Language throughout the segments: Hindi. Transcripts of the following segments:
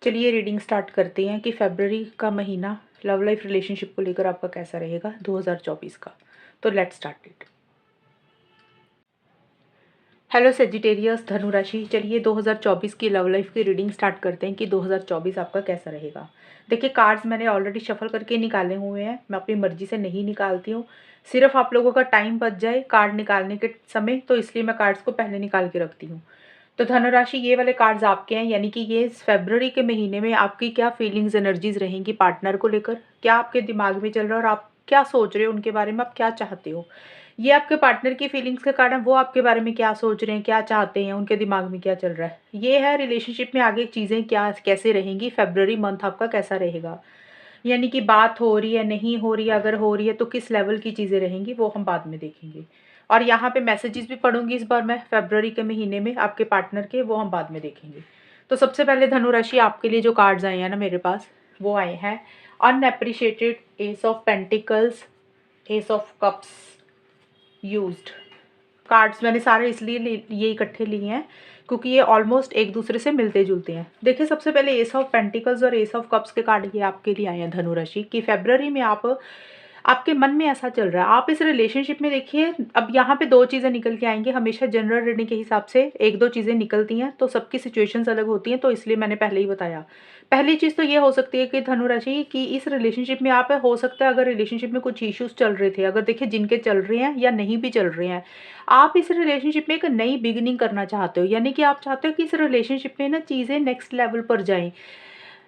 चलिए रीडिंग स्टार्ट करते हैं कि फरवरी का महीना लव लाइफ रिलेशनशिप को लेकर आपका कैसा रहेगा 2024 का। तो let's start it. Hello Sagittarius धनु राशि, चलिए 2024 की लव लाइफ की रीडिंग स्टार्ट करते हैं कि 2024 आपका कैसा रहेगा। देखिए, कार्ड्स मैंने ऑलरेडी शफल करके निकाले हुए हैं, मैं अपनी मर्जी से नहीं निकालती हूँ। सिर्फ आप लोगों का टाइम बच जाए कार्ड निकालने के समय, तो इसलिए मैं कार्ड्स को पहले निकाल के रखती हूँ। तो धनुराशि, ये वाले कार्ड्स आपके हैं, यानी कि ये फरवरी के महीने में आपकी क्या फीलिंग्स एनर्जीज रहेंगी पार्टनर को लेकर, क्या आपके दिमाग में चल रहा है और आप क्या सोच रहे हो उनके बारे में, आप क्या चाहते हो। ये आपके पार्टनर की फीलिंग्स के कारण वो आपके बारे में क्या सोच रहे हैं, क्या चाहते हैं, उनके दिमाग में क्या चल रहा है। ये है रिलेशनशिप में आगे चीज़ें क्या कैसे रहेंगी, फरवरी मंथ आपका कैसा रहेगा। यानी कि बात हो रही है, नहीं हो रही है, अगर हो रही है तो किस लेवल की चीज़ें रहेंगी वो हम बाद में देखेंगे। और यहाँ पे मैसेजेस भी पढ़ूंगी इस बार मैं फरवरी के महीने में आपके पार्टनर के, वो हम बाद में देखेंगे। तो सबसे पहले धनु राशि, आपके लिए जो कार्ड्स आए हैं ना मेरे पास, वो आए हैं unappreciated, ace of pentacles, ace of cups, used. Cards मैंने सारे इसलिए ये इकट्ठे लिए हैं क्योंकि ये ऑलमोस्ट एक दूसरे से मिलते जुलते हैं। देखिए, सबसे पहले एस ऑफ पेंटिकल्स और एस ऑफ कप्स के कार्ड ये आपके लिए आए हैं धनु राशि कि फरवरी में आपके मन में ऐसा चल रहा है, आप इस रिलेशनशिप में, देखिए अब यहाँ पे दो चीज़ें निकल के आएंगी। हमेशा जनरल रीडिंग के हिसाब से एक दो चीज़ें निकलती हैं, तो सबकी सिचुएशंस अलग होती हैं, तो इसलिए मैंने पहले ही बताया। पहली चीज़ तो ये हो सकती है कि धनु राशि की इस रिलेशनशिप में आप, हो सकता है अगर रिलेशनशिप में कुछ इश्यूज चल रहे थे, अगर देखिए जिनके चल रहे हैं या नहीं भी चल रहे हैं, आप इस रिलेशनशिप में एक नई बिगिनिंग करना चाहते हो, यानी कि आप चाहते हो कि इस रिलेशनशिप में ना चीज़ें नेक्स्ट लेवल पर जाएं।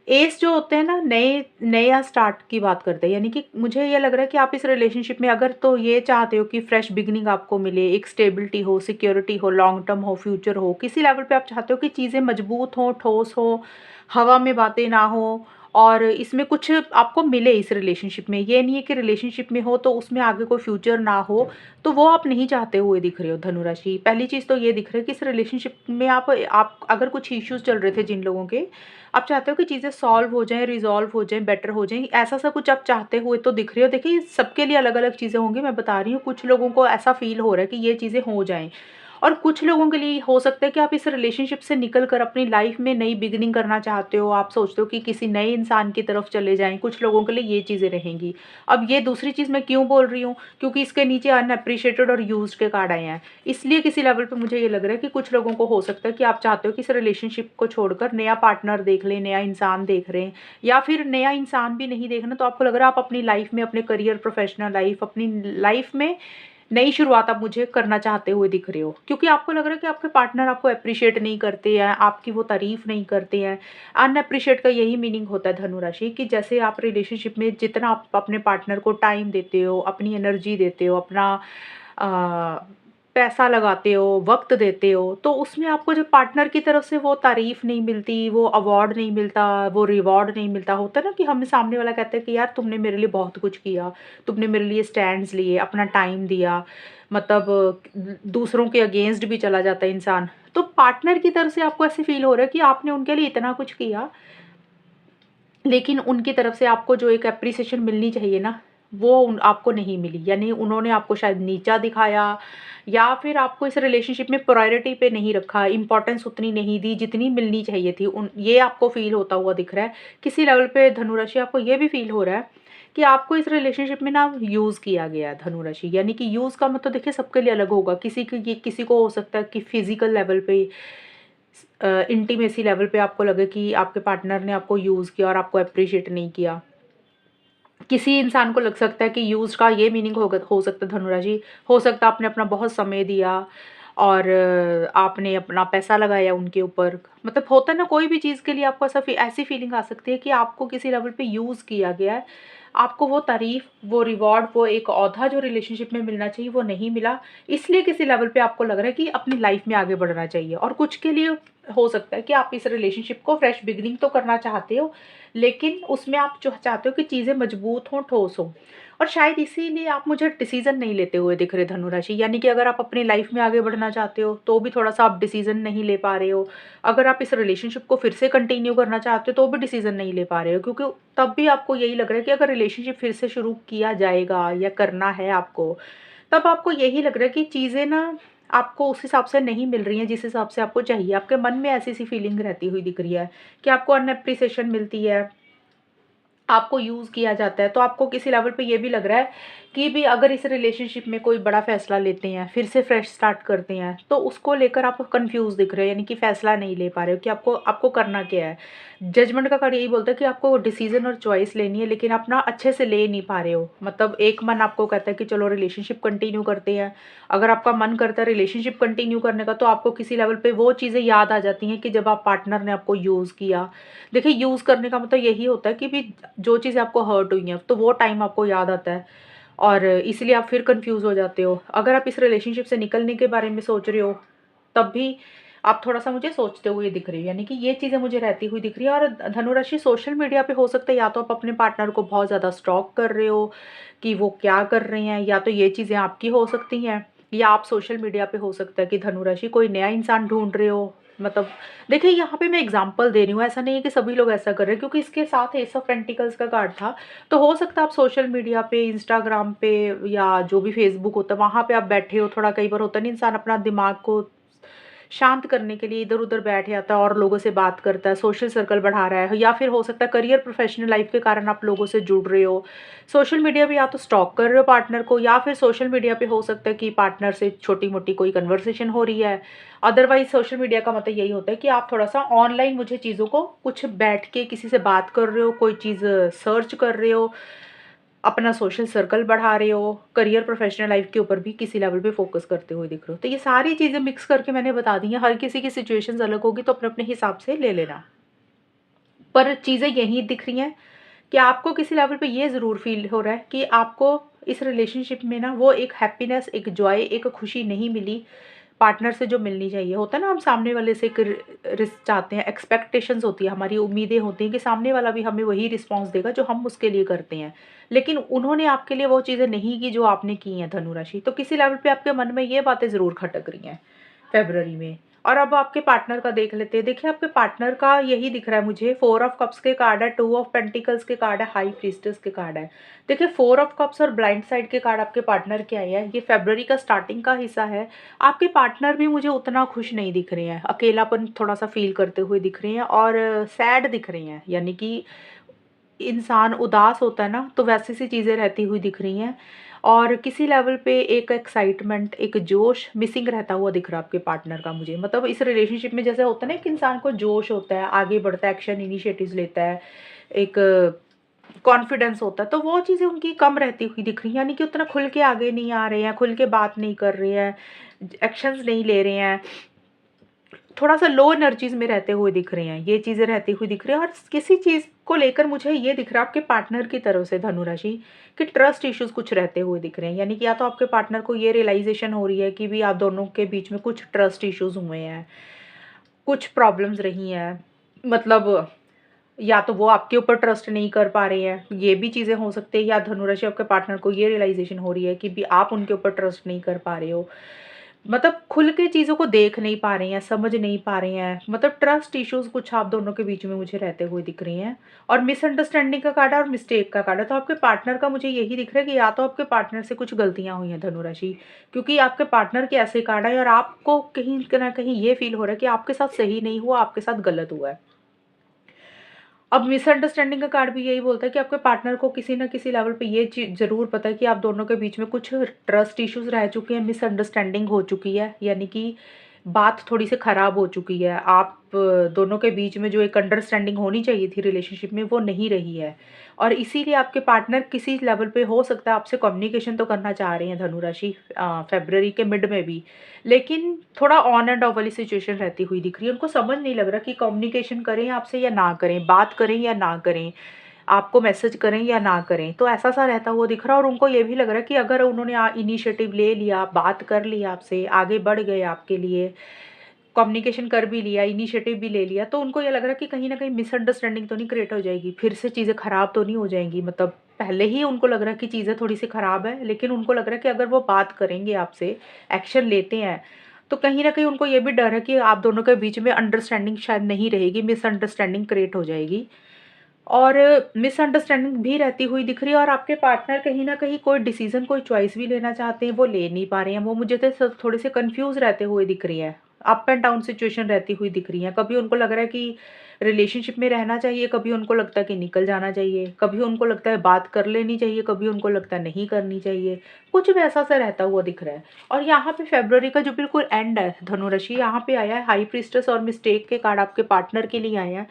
एज जो होते हैं ना, नए नया स्टार्ट की बात करते हैं, यानी कि मुझे ये लग रहा है कि आप इस रिलेशनशिप में अगर तो ये चाहते हो कि फ्रेश बिगिनिंग आपको मिले, एक स्टेबिलिटी हो, सिक्योरिटी हो, लॉन्ग टर्म हो, फ्यूचर हो, किसी लेवल पे आप चाहते हो कि चीज़ें मजबूत हो, ठोस हो, हवा में बातें ना हो, और इसमें कुछ आपको मिले इस रिलेशनशिप में। ये नहीं है कि रिलेशनशिप में हो तो उसमें आगे कोई फ्यूचर ना हो, तो वो आप नहीं चाहते हुए दिख रहे हो धनुराशि। पहली चीज़ तो ये दिख रहा है कि इस रिलेशनशिप में आप अगर कुछ इश्यूज चल रहे थे जिन लोगों के, आप चाहते हो कि चीज़ें सॉल्व हो जाएँ, रिज़ॉल्व हो जाएँ, बेटर हो जाएँ, ऐसा सा कुछ आप चाहते हुए तो दिख रहे हो। देखिए, सबके लिए अलग-अलग चीज़ें होंगी, मैं बता रही हूँ। कुछ लोगों को ऐसा फ़ील हो रहा है कि ये चीज़ें हो जाएँ, और कुछ लोगों के लिए हो सकता है कि आप इस रिलेशनशिप से निकल कर अपनी लाइफ में नई बिगिनिंग करना चाहते हो, आप सोचते हो कि किसी नए इंसान की तरफ चले जाएँ, कुछ लोगों के लिए ये चीज़ें रहेंगी। अब ये दूसरी चीज़ मैं क्यों बोल रही हूँ, क्योंकि इसके नीचे अनएप्रिशिएटेड और यूज्ड के कार्ड आए हैं। इसलिए किसी लेवल पे मुझे ये लग रहा है कि कुछ लोगों को हो सकता है कि आप चाहते हो कि इस रिलेशनशिप को छोड़कर नया पार्टनर देख लें, नया इंसान देख रहे हैं, या फिर नया इंसान भी नहीं देखना, तो आपको लग रहा है आप अपनी लाइफ में, अपने करियर, प्रोफेशनल लाइफ, अपनी लाइफ में नई शुरुआत आप मुझे करना चाहते हुए दिख रहे हो, क्योंकि आपको लग रहा है कि आपके पार्टनर आपको अप्रिशिएट नहीं करते हैं, आपकी वो तारीफ नहीं करते हैं। अनअप्रिशिएट का यही मीनिंग होता है धनु राशि कि जैसे आप रिलेशनशिप में जितना आप अपने पार्टनर को टाइम देते हो, अपनी एनर्जी देते हो, अपना पैसा लगाते हो, वक़्त देते हो, तो उसमें आपको जब पार्टनर की तरफ से वो तारीफ़ नहीं मिलती, वो अवार्ड नहीं मिलता, वो रिवॉर्ड नहीं मिलता, होता है ना कि हमें सामने वाला कहता है कि यार तुमने मेरे लिए बहुत कुछ किया, तुमने मेरे लिए स्टैंड्स लिए, अपना टाइम दिया, मतलब दूसरों के अगेंस्ट भी चला जाता है इंसान। तो पार्टनर की तरफ से आपको ऐसे फ़ील हो रहा है कि आपने उनके लिए इतना कुछ किया, लेकिन उनकी तरफ से आपको जो एक एप्रिसिएशन मिलनी चाहिए ना, वो आपको नहीं मिली। यानी उन्होंने आपको शायद नीचा दिखाया, या फिर आपको इस रिलेशनशिप में प्रायोरिटी पे नहीं रखा, इम्पोर्टेंस उतनी नहीं दी जितनी मिलनी चाहिए थी। ये आपको फील होता हुआ दिख रहा है। किसी लेवल पे धनुराशि, आपको ये भी फील हो रहा है कि आपको इस रिलेशनशिप में ना यूज़ किया गया है धनुराशि। यानी कि यूज़ का मतलब देखिए सबके लिए अलग होगा। किसी को हो सकता है कि फिजिकल लेवल पे, इंटीमेसी लेवल पे आपको लगे कि आपके पार्टनर ने आपको यूज़ किया और आपको अप्रिशिएट नहीं किया। किसी इंसान को लग सकता है कि यूज़ का ये मीनिंग हो सकता है धनुराशि, हो सकता है आपने अपना बहुत समय दिया और आपने अपना पैसा लगाया उनके ऊपर। मतलब होता है ना, कोई भी चीज़ के लिए आपको ऐसी फीलिंग आ सकती है कि आपको किसी लेवल पे यूज़ किया गया है। आपको वो तारीफ़, वो रिवॉर्ड, वो एक ओहदा जो रिलेशनशिप में मिलना चाहिए वो नहीं मिला। इसलिए किसी लेवल पे आपको लग रहा है कि अपनी लाइफ में आगे बढ़ना चाहिए, और कुछ के लिए हो सकता है कि आप इस रिलेशनशिप को फ्रेश बिगिनिंग तो करना चाहते हो, लेकिन उसमें आप जो चाहते हो कि चीज़ें मजबूत हों, ठोस हों, और शायद इसीलिए आप मुझे डिसीज़न नहीं लेते हुए दिख रहे धनुराशि। यानी कि अगर आप अपनी लाइफ में आगे बढ़ना चाहते हो तो भी थोड़ा-सा आप डिसीज़न नहीं ले पा रहे हो। अगर आप इस रिलेशनशिप को फिर से कंटिन्यू करना चाहते हो तो भी डिसीज़न नहीं ले पा रहे हो, क्योंकि तब भी आपको यही लग रहा है कि अगर रिलेशनशिप फिर से शुरू किया जाएगा या करना है आपको, तब आपको यही लग रहा है कि चीज़ें ना आपको उस हिसाब से नहीं मिल रही हैं जिस हिसाब से आपको चाहिए। आपके मन में ऐसी-सी फीलिंग रहती हुई दिख रही है कि आपको अनएप्रिसिएशन मिलती है, आपको यूज़ किया जाता है। तो आपको किसी लेवल पे ये भी लग रहा है कि भी अगर इस रिलेशनशिप में कोई बड़ा फ़ैसला लेते हैं, फिर से फ्रेश स्टार्ट करते हैं, तो उसको लेकर आप कन्फ्यूज़ दिख रहे हो, यानी कि फ़ैसला नहीं ले पा रहे हो कि आपको आपको करना क्या है। जजमेंट का कार्ड यही बोलता है कि आपको डिसीज़न और चॉइस लेनी है, लेकिन आप ना अच्छे से ले नहीं पा रहे हो। मतलब एक मन आपको कहता है कि चलो रिलेशनशिप कंटिन्यू करते हैं। अगर आपका मन करता है रिलेशनशिप कंटिन्यू करने का, तो आपको किसी लेवल पे वो चीज़ें याद आ जाती हैं कि जब आप पार्टनर ने आपको यूज़ किया। देखिए, यूज़ करने का मतलब यही होता है कि भी जो चीज़ें आपको हर्ट हुई हैं, तो वो टाइम आपको याद आता है और इसलिए आप फिर कन्फ्यूज़ हो जाते हो। अगर आप इस रिलेशनशिप से निकलने के बारे में सोच रहे हो, तब भी आप थोड़ा-सा मुझे सोचते हुए दिख रहे हो, यानी कि ये चीज़ें मुझे रहती हुई दिख रही है। और धनु राशि, सोशल मीडिया पे हो सकता है या तो आप अपने पार्टनर को बहुत ज़्यादा स्टॉक कर रहे हो कि वो क्या कर रहे हैं, या तो ये चीज़ें आपकी हो सकती हैं, या आप सोशल मीडिया पे हो सकता है कि धनु राशि कोई नया इंसान ढूँढ रहे हो। मतलब देखिए, यहाँ पे मैं एग्ज़ाम्पल दे रही हूँ, ऐसा नहीं है कि सभी लोग ऐसा कर रहे हैं, क्योंकि इसके साथ एस ऑफ पेंटिकल्स का कार्ड था। तो हो सकता है आप सोशल मीडिया पे, इंस्टाग्राम पे या जो भी फेसबुक होता है, वहाँ पे आप बैठे हो। थोड़ा कई बार होता है ना, इंसान अपना दिमाग को शांत करने के लिए इधर-उधर बैठ जाता है और लोगों से बात करता है, सोशल सर्कल बढ़ा रहा है, या फिर हो सकता है करियर प्रोफेशनल लाइफ के कारण आप लोगों से जुड़ रहे हो। सोशल मीडिया पे या तो स्टॉक कर रहे हो पार्टनर को, या फिर सोशल मीडिया पे हो सकता है कि पार्टनर से छोटी-मोटी कोई कन्वर्सेशन हो रही है। अदरवाइज़ सोशल मीडिया का मतलब यही होता है कि आप थोड़ा-सा ऑनलाइन मुझे चीज़ों को कुछ बैठ के किसी से बात कर रहे हो, कोई चीज़ सर्च कर रहे हो, अपना सोशल सर्कल बढ़ा रहे हो, करियर प्रोफेशनल लाइफ के ऊपर भी किसी लेवल पे फ़ोकस करते हुए दिख रहे हो। तो ये सारी चीज़ें मिक्स करके मैंने बता दी हैं, हर किसी की सिचुएशंस अलग होगी, तो अपने-अपने हिसाब से ले लेना। पर चीज़ें यही दिख रही हैं कि आपको किसी लेवल पे ये ज़रूर फ़ील हो रहा है कि आपको इस रिलेशनशिप में ना वो एक हैप्पीनेस, एक जॉय, एक खुशी नहीं मिली, पार्टनर से जो मिलनी चाहिए। होता है ना, हम सामने वाले से एक रिस चाहते हैं, एक्सपेक्टेशंस होती है, हमारी उम्मीदें होती हैं कि सामने वाला भी हमें वही रिस्पॉन्स देगा जो हम उसके लिए करते हैं। लेकिन उन्होंने आपके लिए वो चीज़ें नहीं की जो आपने की हैं, धनु राशि। तो किसी लेवल पे आपके मन में ये बातें ज़रूर खटक रही हैं फ़रवरी में। और अब आपके पार्टनर का देख लेते हैं। देखिए, आपके पार्टनर का यही दिख रहा है मुझे, 4 ऑफ कप्स के कार्ड है, 2 ऑफ पेंटिकल्स के कार्ड है, हाई प्रीस्टेस के कार्ड है। देखिए, 4 ऑफ कप्स और ब्लाइंड साइड के कार्ड आपके पार्टनर के आए हैं। ये फ़रवरी का स्टार्टिंग का हिस्सा है। आपके पार्टनर भी मुझे उतना खुश नहीं दिख रहे हैं, अकेलापन थोड़ा-सा फ़ील करते हुए दिख रहे हैं और सैड दिख रहे हैं। यानी कि इंसान उदास होता है ना, तो वैसी सी चीज़ें रहती हुई दिख रही हैं। और किसी लेवल पे एक एक्साइटमेंट, एक जोश मिसिंग रहता हुआ दिख रहा है आपके पार्टनर का मुझे। मतलब इस रिलेशनशिप में जैसे होता है ना, एक इंसान को जोश होता है, आगे बढ़ता है, एक्शन इनिशिएटिव्स लेता है, एक कॉन्फिडेंस होता है, तो वो चीज़ें उनकी कम रहती हुई दिख रही हैं। यानी कि उतना खुल के आगे नहीं आ रहे हैं, खुल के बात नहीं कर रहे हैं, एक्शंस नहीं ले रहे हैं, थोड़ा-सा लो एनर्जीज़ में रहते हुए दिख रहे हैं। ये चीज़ें रहती हुई दिख रही हैं। और किसी चीज़ को लेकर मुझे ये दिख रहा है आपके पार्टनर की तरफ से, धनु राशि, कि ट्रस्ट इश्यूज़ कुछ रहते हुए दिख रहे हैं। यानी कि या तो आपके पार्टनर को ये रियलाइज़ेशन हो रही है कि भी आप दोनों के बीच में कुछ ट्रस्ट इश्यूज़ हुए हैं, कुछ प्रॉब्लम्स रही हैं। मतलब या तो वो आपके ऊपर ट्रस्ट नहीं कर पा रहे हैं, ये भी चीज़ें हो सकती है, या धनु राशि आपके पार्टनर को ये रियलाइज़ेशन हो रही है कि भी आप उनके ऊपर ट्रस्ट नहीं कर पा रहे हो। मतलब खुल के चीज़ों को देख नहीं पा रहे हैं, समझ नहीं पा रहे हैं। मतलब ट्रस्ट इश्यूज़ कुछ आप दोनों के बीच में मुझे रहते हुए दिख रही हैं। और मिसअंडरस्टैंडिंग का कार्ड है और मिस्टेक का कार्ड है। तो आपके पार्टनर का मुझे यही दिख रहा है कि या तो आपके पार्टनर से कुछ गलतियाँ हुई हैं, धनु राशि, क्योंकि आपके पार्टनर के ऐसे कार्ड है और आपको कहीं न कहीं ये फ़ील हो रहा है कि आपके साथ सही नहीं हुआ, आपके साथ गलत हुआ है। अब मिसअंडरस्टैंडिंग का कार्ड भी यही बोलता है कि आपके पार्टनर को किसी न किसी लेवल पे ये चीज़ ज़रूर पता है कि आप दोनों के बीच में कुछ ट्रस्ट इश्यूज़ रह चुके हैं, मिसअंडरस्टैंडिंग हो चुकी है, यानी कि बात थोड़ी-सी ख़राब हो चुकी है। आप दोनों के बीच में जो एक अंडरस्टैंडिंग होनी चाहिए थी रिलेशनशिप में, वो नहीं रही है। और इसीलिए आपके पार्टनर किसी लेवल पे हो सकता है आपसे कम्युनिकेशन तो करना चाह रहे हैं, धनु राशि, फ़रवरी के मिड में भी। लेकिन थोड़ा ऑन एंड ऑफ वाली सिचुएशन रहती हुई दिख रही है। उनको समझ नहीं लग रहा कि कम्युनिकेशन करें आपसे या ना करें, बात करें या ना करें, आपको मैसेज करें या ना करें। तो ऐसा-सा रहता हुआ दिख रहा है और उनको ये भी लग रहा है कि अगर उन्होंने इनिशिएटिव ले लिया, बात कर ली आपसे, आगे बढ़ गए आपके लिए, कम्युनिकेशन कर भी लिया, इनिशिएटिव भी ले लिया, तो उनको ये लग रहा है कि कहीं न कहीं मिसअंडरस्टैंडिंग तो नहीं क्रिएट हो जाएगी, फिर से चीज़ें खराब तो नहीं हो जाएँगी। मतलब पहले ही उनको लग रहा है कि चीज़ें थोड़ी-सी खराब है, लेकिन उनको लग रहा है कि अगर वो बात करेंगे आपसे, एक्शन लेते हैं, तो कहीं न कहीं उनको ये भी डर है कि आप दोनों के बीच में अंडरस्टैंडिंग शायद नहीं रहेगी, मिसअंडरस्टैंडिंग क्रिएट हो जाएगी। और मिसअंडरस्टैंडिंग भी रहती हुई दिख रही है, और आपके पार्टनर कहीं न कहीं कोई डिसीज़न, कोई चॉइस भी लेना चाहते हैं, वो ले नहीं पा रहे हैं। वो मुझे तो थोड़े से कन्फ्यूज़ रहते हुए दिख रही हैं। अप एंड डाउन सिचुएशन रहती हुई दिख रही हैं। कभी उनको लग रहा है कि रिलेशनशिप में रहना चाहिए, कभी उनको लगता है कि निकल जाना चाहिए, कभी उनको लगता है बात कर लेनी चाहिए, कभी उनको लगता है नहीं करनी चाहिए। कुछ वैसा-सा रहता हुआ दिख रहा है। और यहाँ पे फ़रवरी का जो बिल्कुल एंड है धनु राशि, यहाँ पे आया है हाई प्रीस्टेस और मिस्टेक के कार्ड आपके पार्टनर के लिए आए हैं।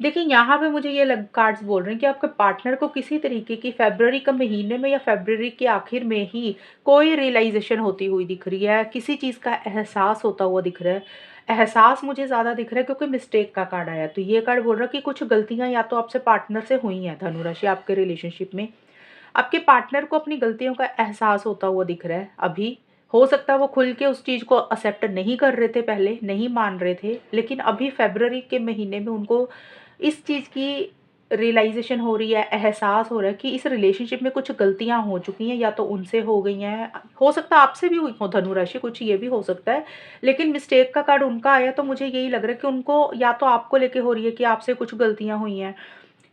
देखिए, यहाँ पे मुझे ये लग कार्ड्स बोल रहे हैं कि आपके पार्टनर को किसी तरीके की फ़रवरी के महीने में या फ़रवरी के आखिर में ही कोई रियलाइज़ेशन होती हुई दिख रही है, किसी चीज़ का एहसास होता हुआ दिख रहा है। एहसास मुझे ज़्यादा दिख रहा है क्योंकि मिस्टेक का कार्ड आया है, तो ये कार्ड बोल रहा है कि कुछ गलतियाँ या तो आपसे पार्टनर से हुई हैं धनु राशि आपके रिलेशनशिप में। आपके पार्टनर को अपनी गलतियों का एहसास होता हुआ दिख रहा है अभी। हो सकता है वो खुल के उस चीज़ को एक्सेप्ट नहीं कर रहे थे पहले, नहीं मान रहे थे, लेकिन अभी फ़रवरी के महीने में उनको इस चीज़ की रियलाइज़ेशन हो रही है, एहसास हो रहा है कि इस रिलेशनशिप में कुछ गलतियाँ हो चुकी हैं, या तो उनसे हो गई हैं, हो सकता है आपसे भी हुई हो धनु राशि, कुछ ये भी हो सकता है। लेकिन मिस्टेक का कार्ड उनका आया, तो मुझे यही लग रहा है कि उनको या तो आपको लेके हो रही है कि आपसे कुछ गलतियाँ हुई हैं,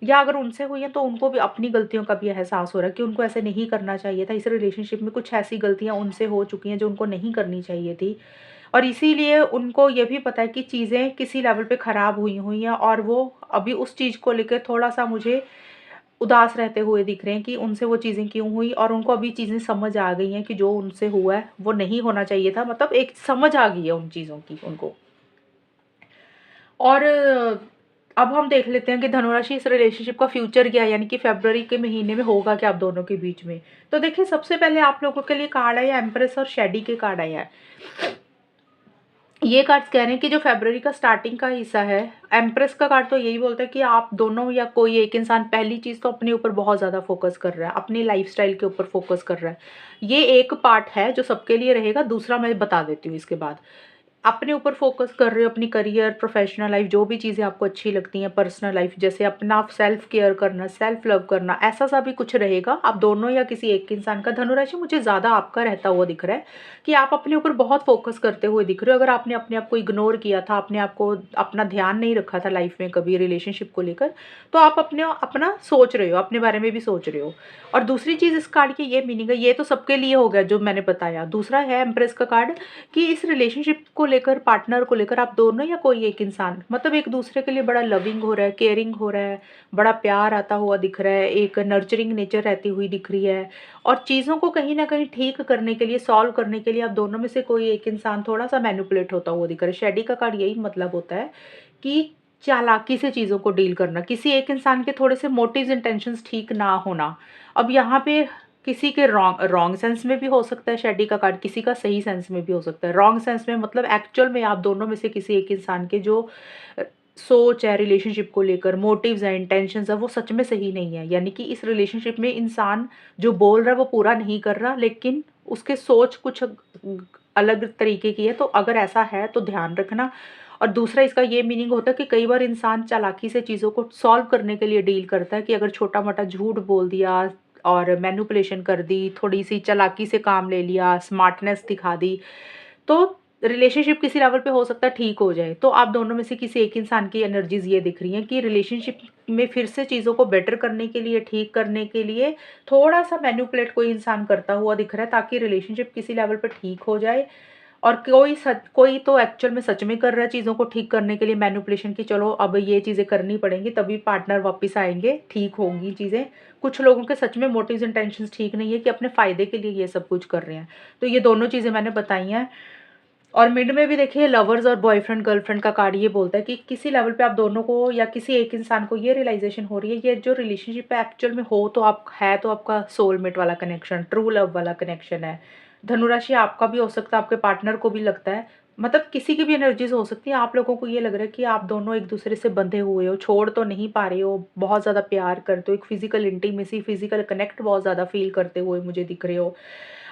या अगर उनसे हुई हैं तो उनको भी अपनी गलतियों का भी एहसास हो रहा है कि उनको ऐसे नहीं करना चाहिए था। इस रिलेशनशिप में कुछ ऐसी गलतियाँ उनसे हो चुकी हैं जो उनको नहीं करनी चाहिए थी। और इसीलिए उनको ये भी पता है कि चीज़ें किसी लेवल पे ख़राब हुई हुई हैं, और वो अभी उस चीज़ को लेकर थोड़ा-सा मुझे उदास रहते हुए दिख रहे हैं कि उनसे वो चीज़ें क्यों हुई, और उनको अभी चीज़ें समझ आ गई हैं कि जो उनसे हुआ है वो नहीं होना चाहिए था। मतलब एक समझ आ गई है उन चीज़ों की उनको। और अब हम देख लेते हैं कि धनुराशि इस रिलेशनशिप का फ्यूचर क्या है, यानी कि फ़रवरी के महीने में होगा क्या आप दोनों के बीच में। तो देखिए, सबसे पहले आप लोगों के लिए कार्ड आया एम्प्रेस और शेडी के कार्ड आया है। ये कार्ड्स कह रहे हैं कि जो फ़रवरी का स्टार्टिंग का हिस्सा है, एम्प्रेस का कार्ड तो यही बोलता है कि आप दोनों या कोई एक इंसान पहली चीज़ तो अपने ऊपर बहुत ज़्यादा फ़ोकस कर रहा है, अपनी लाइफ़स्टाइल के ऊपर फ़ोकस कर रहा है। ये एक पार्ट है जो सबके लिए रहेगा, दूसरा मैं बता देती हूँ इसके बाद। अपने ऊपर फ़ोकस कर रहे हो, अपनी करियर, प्रोफ़ेशनल लाइफ़, जो भी चीज़ें आपको अच्छी लगती हैं, पर्सनल लाइफ़, जैसे अपना सेल्फ़ केयर करना, सेल्फ़ लव करना, ऐसा-सा भी कुछ रहेगा। आप दोनों या किसी एक इंसान का, धनुराशि मुझे ज़्यादा आपका रहता हुआ दिख रहा है कि आप अपने ऊपर बहुत फ़ोकस करते हुए दिख रहे हो। अगर आपने अपने आप को इग्नोर किया था, अपने आप को अपना ध्यान नहीं रखा था लाइफ़ में कभी रिलेशनशिप को लेकर, तो आप अपना सोच रहे हो, अपने बारे में भी सोच रहे हो। और दूसरी चीज़ इस कार्ड की ये मीनिंग है, ये तो सबके लिए हो गया जो मैंने बताया। दूसरा है एम्प्रेस का कार्ड, कि इस रिलेशनशिप को लेकर, पार्टनर को लेकर, आप दोनों या कोई एक इंसान मतलब एक दूसरे के लिए बड़ा लविंग हो रहा है, केयरिंग हो रहा है, बड़ा प्यार आता हुआ दिख रहा है, एक नर्चरिंग नेचर रहती हुई दिख रही है। और चीज़ों को कहीं न कहीं ठीक करने के लिए, सॉल्व करने के लिए आप दोनों में से कोई एक इंसान थोड़ा-सा मैनिपुलेट होता हुआ दिख रहा है। शेडी का कार्ड यही मतलब होता है कि चालाकी से चीज़ों को डील करना, किसी एक इंसान के थोड़े से मोटिव्स इंटेंशंस ठीक ना होना। अब यहाँ पे किसी के रॉन्ग रॉन्ग सेंस में भी हो सकता है शेडी का कार्ड, किसी का सही सेंस में भी हो सकता है। रॉन्ग सेंस में मतलब एक्चुअल में आप दोनों में से किसी एक इंसान के जो अ, सोच है रिलेशनशिप को लेकर, मोटिव्स हैं, इंटेंशंस हैं, वो सच में सही नहीं है। यानी कि इस रिलेशनशिप में इंसान जो बोल रहा है वो पूरा नहीं कर रहा, लेकिन उसके सोच कुछ अलग तरीके की है। तो अगर ऐसा है तो ध्यान रखना। और दूसरा इसका ये मीनिंग होता है कि कई बार इंसान चालाकी से चीज़ों को सॉल्व करने के लिए डील करता है, कि अगर छोटा-मोटा झूठ बोल दिया और मैनिपुलेशन कर दी, थोड़ी-सी चालाकी से काम ले लिया, स्मार्टनेस दिखा दी, तो रिलेशनशिप किसी लेवल पे हो सकता है ठीक हो जाए। तो आप दोनों में से किसी एक इंसान की एनर्जीज़ ये दिख रही हैं कि रिलेशनशिप में फिर से चीज़ों को बेटर करने के लिए, ठीक करने के लिए थोड़ा-सा मैनिपुलेट कोई इंसान करता हुआ दिख रहा है, ताकि रिलेशनशिप किसी लेवल पे ठीक हो जाए। और कोई तो एक्चुअल में सच में कर रहा है चीज़ों को ठीक करने के लिए मैनिपुलेशन, कि चलो अब ये चीज़ें करनी पड़ेंगी तभी पार्टनर वापस आएँगे, ठीक होंगी चीज़ें। कुछ लोगों के सच में मोटिव्स इंटेंशंस ठीक नहीं है, कि अपने फ़ायदे के लिए ये सब कुछ कर रहे हैं। तो ये दोनों चीज़ें मैंने बताई हैं। और मिड में भी देखिए लवर्स और बॉयफ्रेंड गर्लफ्रेंड का कार्ड ये बोलता है कि किसी लेवल पे आप दोनों को या किसी एक इंसान को ये रियलाइज़ेशन हो रही है, ये जो रिलेशनशिप है एक्चुअल में हो तो आप है तो आपका सोलमेट वाला कनेक्शन, ट्रू लव वाला कनेक्शन है। धनुराशि आपका भी हो सकता है, आपके पार्टनर को भी लगता है, मतलब किसी की भी एनर्जीज़ हो सकती है। आप लोगों को ये लग रहा है कि आप दोनों एक-दूसरे से बंधे हुए हो, छोड़ तो नहीं पा रहे हो, बहुत ज़्यादा प्यार करते हो, एक फिज़िकल इंटीमेसी, फिज़िकल कनेक्ट बहुत ज़्यादा फ़ील करते हुए मुझे दिख रहे हो।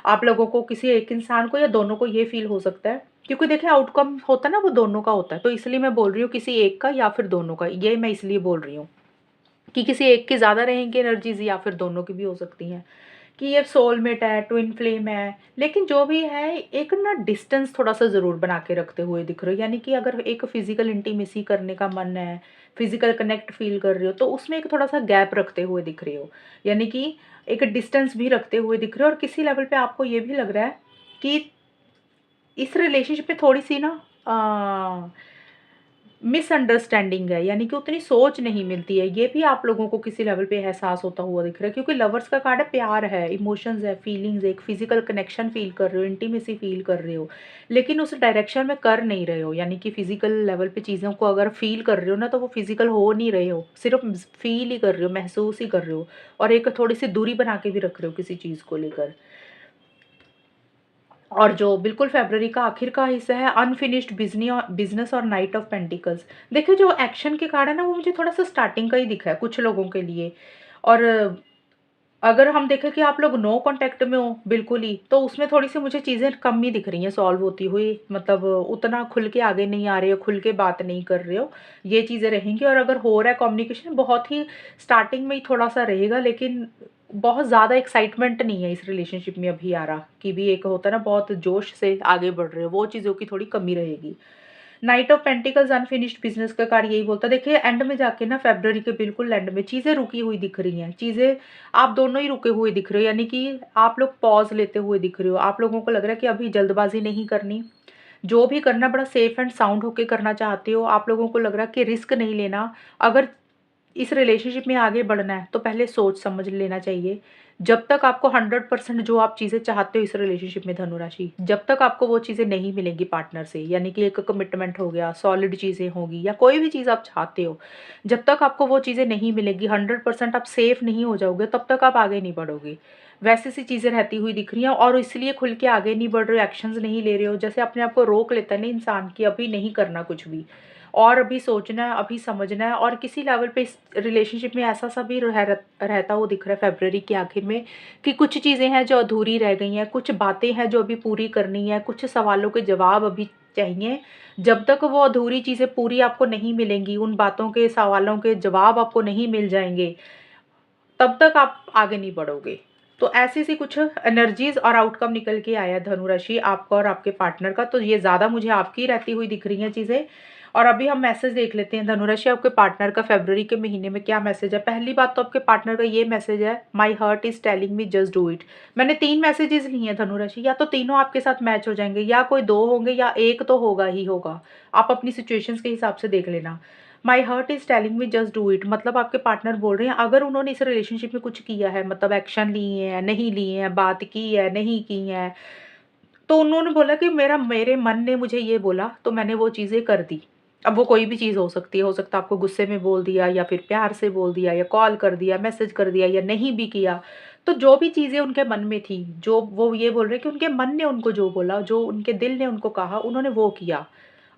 आप लोगों को किसी एक इंसान को या दोनों को ये फ़ील हो सकता है, क्योंकि देखिए आउटकम होता है ना वो दोनों का होता है, तो इसलिए मैं बोल रही हूँ किसी एक का या फिर दोनों का, ये मैं इसलिए बोल रही हूँ कि किसी एक की ज़्यादा रहेंगी एनर्जीज़ या फिर दोनों की भी हो सकती हैं, कि ये सोलमेट है, ट्विन फ्लेम है। लेकिन जो भी है, एक ना डिस्टेंस थोड़ा-सा ज़रूर बना के रखते हुए दिख रहे हो, यानी कि अगर एक फिज़िकल इंटीमेसी करने का मन है, फिजिकल कनेक्ट फील कर रहे हो, तो उसमें एक थोड़ा सा गैप रखते हुए दिख रहे हो, यानी कि एक डिस्टेंस भी रखते हुए दिख रहे हो। और किसी लेवल पे आपको ये भी लग रहा है कि इस रिलेशनशिप में थोड़ी सी ना मिसअंडरस्टैंडिंग है, यानी कि उतनी सोच नहीं मिलती है। ये भी आप लोगों को किसी लेवल पे एहसास होता हुआ दिख रहा है, क्योंकि लवर्स का कार्ड है, प्यार है, इमोशंस है, फीलिंग्स है, एक फिजिकल कनेक्शन फील कर रहे हो, इंटीमेसी फील कर रहे हो, लेकिन उस डायरेक्शन में कर नहीं रहे हो। यानी कि फिजिकल लेवल पे चीज़ों को अगर फील कर रहे हो ना, तो वो फिजिकल हो नहीं रहे हो, सिर्फ फील ही कर रहे हो, महसूस ही कर रहे हो, और एक थोड़ी सी दूरी बना के भी रख रहे हो किसी चीज़ को लेकर। और जो बिल्कुल फ़रवरी का आखिर का हिस्सा है, अनफिनिश्ड बिज़नेस और नाइट ऑफ पेंटिकल्स। देखिए जो एक्शन के कार्ड है ना, वो मुझे थोड़ा-सा स्टार्टिंग का ही दिखा है कुछ लोगों के लिए। और अगर हम देखें कि आप लोग नो कॉन्टैक्ट में हो बिल्कुल ही, तो उसमें थोड़ी-सी मुझे चीज़ें कम ही दिख रही हैं सॉल्व होती हुई। मतलब उतना खुल के आगे नहीं आ रहे हो, खुल के बात नहीं कर रहे हो, ये चीज़ें रहेंगी। और अगर हो रहा है कम्युनिकेशन, बहुत ही स्टार्टिंग में ही थोड़ा-सा रहेगा, लेकिन बहुत ज़्यादा एक्साइटमेंट नहीं है इस रिलेशनशिप में अभी आ रहा, कि भी एक होता है ना बहुत जोश से आगे बढ़ रहे हो, वो चीज़ों की थोड़ी कमी रहेगी। Night of pentacles unfinished business का कार्ड यही बोलता है। देखिए एंड में जाके ना, फरवरी के बिल्कुल एंड में चीज़ें रुकी हुई दिख रही हैं, चीज़ें आप दोनों ही रुके हुए दिख रहे हो, यानी कि आप लोग पॉज़ लेते हुए दिख रहे हो। आप लोगों को लग रहा है कि अभी जल्दबाज़ी नहीं करनी, जो भी करना बड़ा सेफ एंड साउंड होके करना चाहते हो। आप लोगों को लग रहा है कि रिस्क नहीं लेना। अगर इस रिलेशनशिप में आगे बढ़ना है, तो पहले सोच समझ लेना चाहिए। जब तक आपको 100% जो आप चीज़ें चाहते हो इस रिलेशनशिप में धनु राशि, जब तक आपको वो चीज़ें नहीं मिलेंगी पार्टनर से, यानी कि एक कमिटमेंट हो गया, सॉलिड चीज़ें होंगी, या कोई भी चीज़ आप चाहते हो, जब तक आपको वो चीज़ें नहीं मिलेंगी, 100% आप सेफ नहीं हो जाओगे, तब तक आप आगे नहीं बढ़ोगे। वैसी सी चीज़ें रहती हुई दिख रही हैं, और इसलिए खुल के आगे नहीं बढ़ रहे हो, एक्शंस नहीं ले रहे हो। जैसे अपने आप को रोक लेता है ना इंसान, कि अभी नहीं करना कुछ भी, और अभी सोचना है, अभी समझना है। और किसी लेवल पे इस रिलेशनशिप में ऐसा-सा भी रहता हुआ दिख रहा है फरवरी के आखिर में, कि कुछ चीज़ें हैं जो अधूरी रह गई हैं, कुछ बातें हैं जो अभी पूरी करनी है, कुछ सवालों के जवाब अभी चाहिए। जब तक वो अधूरी चीज़ें पूरी आपको नहीं मिलेंगी, उन बातों के, सवालों के जवाब आपको नहीं मिल जाएँगे, तब तक आप आगे नहीं बढ़ोगे। तो ऐसी-सी कुछ एनर्जीज़ और आउटकम निकल के आया है धनु राशि आपका और आपके पार्टनर का, तो ये ज़्यादा मुझे आपकी रहती हुई दिख रही हैं चीज़ें। और अभी हम मैसेज देख लेते हैं धनु राशि, आपके पार्टनर का फरवरी के महीने में क्या मैसेज है। पहली बात तो आपके पार्टनर का ये मैसेज है, my heart is telling me just do it. मैंने 3 मैसेजेस लिए हैं धनु राशि, या तो तीनों आपके साथ मैच हो जाएँगे, या कोई 2 होंगे, या 1 तो होगा ही होगा। आप अपनी सिचुएशंस के हिसाब से देख लेना। My heart is telling me just do it, मतलब आपके पार्टनर बोल रहे हैं, अगर उन्होंने इस रिलेशनशिप में कुछ किया है, मतलब एक्शन लिए हैं, नहीं लिए हैं, बात की है, नहीं की है, तो उन्होंने बोला कि मेरे मन ने मुझे ये बोला, तो मैंने वो चीज़ें कर दी। अब वो कोई भी चीज़ हो सकती है, हो सकता है आपको गुस्से में बोल दिया, या फिर प्यार से बोल दिया, या कॉल कर दिया, मैसेज कर दिया, या नहीं भी किया। तो जो भी चीज़ें उनके मन में थी, जो वो ये बोल रहे हैं कि उनके मन ने उनको जो बोला, जो उनके दिल ने उनको कहा, उन्होंने वो किया।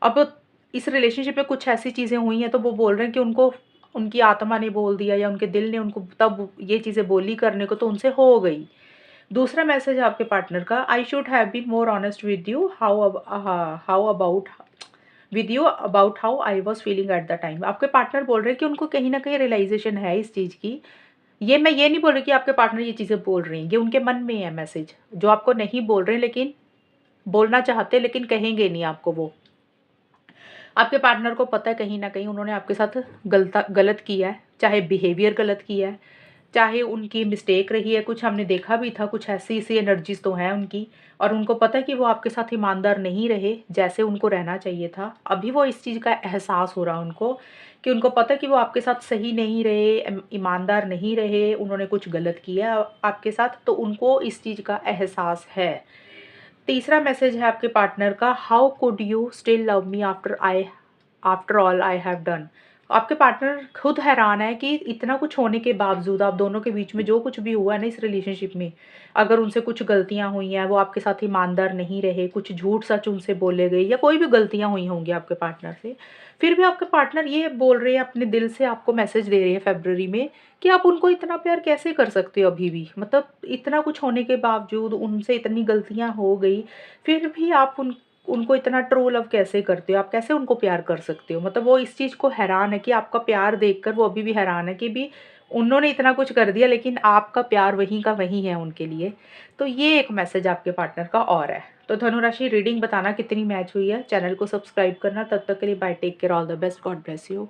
अब इस रिलेशनशिप में कुछ ऐसी चीज़ें हुई हैं, तो वो बोल रहे हैं कि उनको उनकी आत्मा ने बोल दिया, या उनके दिल ने उनको तब ये चीज़ें बोली करने को, तो उनसे हो गई। दूसरा मैसेज है आपके पार्टनर का, I should have been more honest with you, how about with you about how I was feeling at the time. आपके पार्टनर बोल रहे हैं कि उनको कहीं न कहीं रियलाइज़ेशन है इस चीज़ की। मैं ये नहीं बोल रही कि आपके पार्टनर ये चीज़ें बोल रहे हैं, ये उनके मन में है मैसेज, जो आपको नहीं बोल रहे हैं, लेकिन बोलना चाहते हैं, लेकिन कहेंगे नहीं आपको वो। आपके पार्टनर को पता है कहीं न कहीं उन्होंने आपके साथ गलत किया है, चाहे बिहेवियर गलत किया है, चाहे उनकी मिस्टेक रही है, कुछ हमने देखा भी था, कुछ ऐसी-ऐसी एनर्जीज़ तो हैं उनकी, और उनको पता है कि वो आपके साथ ईमानदार नहीं रहे, जैसे उनको रहना चाहिए था। अभी वो इस चीज़ का एहसास हो रहा है उनको, कि उनको पता है कि वो आपके साथ सही नहीं रहे, ईमानदार नहीं रहे, उन्होंने कुछ गलत किया आपके साथ, तो उनको इस चीज़ का एहसास है। तीसरा मैसेज है आपके पार्टनर का, how could you still love me after all I have done. आपके पार्टनर खुद हैरान है कि इतना कुछ होने के बावजूद, आप दोनों के बीच में जो कुछ भी हुआ है ना इस रिलेशनशिप में, अगर उनसे कुछ गलतियां हुई हैं, वो आपके साथ ईमानदार नहीं रहे, कुछ झूठ सच उनसे बोले गए, या कोई भी गलतियां हुई होंगी आपके पार्टनर से, फिर भी आपके पार्टनर ये बोल रहे हैं, अपने दिल से आपको मैसेज दे रहे हैं फरवरी में, कि आप उनको इतना प्यार कैसे कर सकते हो अभी भी। मतलब इतना कुछ होने के बावजूद, उनसे इतनी गलतियां हो गई, फिर भी आप उनको इतना ट्रू लव कैसे करते हो, आप कैसे उनको प्यार कर सकते हो। मतलब वो इस चीज़ को हैरान है, कि आपका प्यार देखकर वो अभी भी हैरान है, कि भी उन्होंने इतना कुछ कर दिया, लेकिन आपका प्यार वहीं का वहीं है उनके लिए। तो ये एक मैसेज आपके पार्टनर का और है। तो धनु राशि रीडिंग बताना कितनी मैच हुई है, चैनल को सब्सक्राइब करना। तब तक के लिए bye, take care, all the best, God bless you.